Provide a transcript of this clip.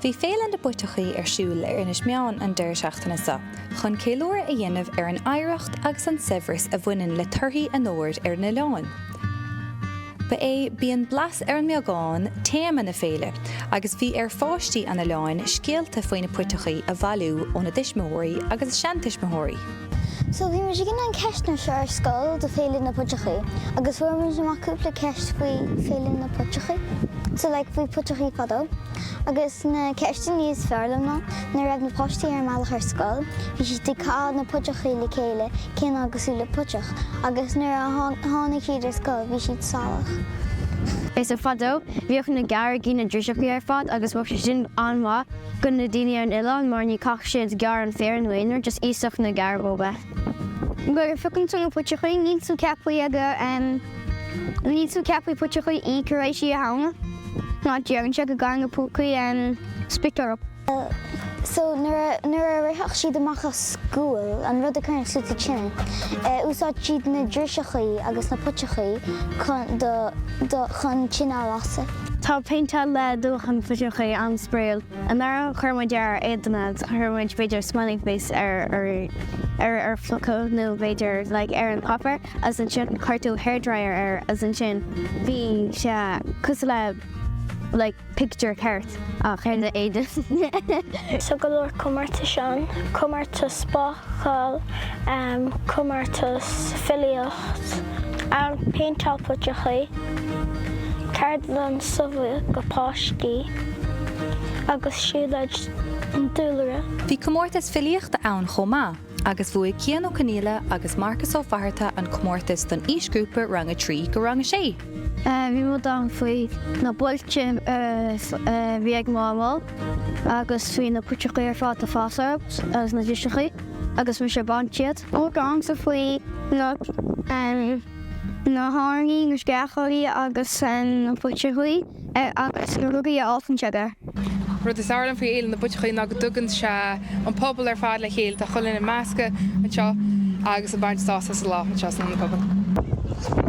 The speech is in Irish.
Bhí Féile na bPuiteachaí siúl Inis Meáin an deir seachtaine sa, chun céiliúreadh a dhéanamh an oidhreacht agus an saibhreas a bhaineann le torthaí an óir na leáin. Ba bíonn blas an meáin téama na Féile, agus bhí fáistí an oileán scéalta faoin na bPuiteachaí a bhailiú ó na dismóirí agus seantaismóirí. So bhí mar gin an ceist na seir scéal de Féile na bPuiteachaí, agus bhfuair mar amachúpla ceist faoi Féile na bPuiteachaí. So faoi Puiteachaí fadó. Agus na ceiste níos fearlam ná, na raibh na postí meallach scéal, bhí si dicá na bPuiteachaí le céile cin agusú le puiteach, agus nuair a tháinig siad scéal bhí siad salach. Is a fadó, bhíoch na gar gin na drishaí fad agus bhfuil sin anmha gun na daine an oileán mar ní cach siad gar an féar an bhhaoinar just ísach na gar bóba. Gur fucinn tú na bPuiteachaí ní tú ceapú ní tú ceapú Puiteachaí í curéis sí a hána. Ná dearann se go gang pucaí an spictar up. So nuair a raithach siad amach a scéal an rud a chuir súta sin, úsáid siad na drishaí agus na Puiteachaí chun sin á lasa. Tá peinte le dúch an Puiteachaí an spréal, an ar chuirmaid dear éidirna chuirmaid beidir smainnig bés ar flucó nó beidir ar an popper as an sin chuirtú hairdryer as an sin bhí se cos le picture cart a chéir éidir. So go leor cumarta seán, cumarta spáchail, cumarta filiocht, an péinteáil Puiteachaí, cardlan subha go páistí, agus siúlaid an dúlra. Bhí comórtas filiocht ann chomá, agus bhuaigh céan ó caníle agus marcas ó bharrta an comórtas don ísgrúpa ranga 3 go ranga 6. Bhí mu an faoi na builte bhí ag mámáil agus faoi na Puiteachaí fád a fásacht as na drishaí agus mu sé bantiad. Ó gang sa faoi na háirní na sceáchaí agus na Puiteachaí agus na rugaí áfanseagar. Rud is álan faoi éile na bPuiteachaí ná go dtugann se an pobal ar fád le chéal tá chulinn na measca anseo agus a baint stása sa lá anseo san na pobal.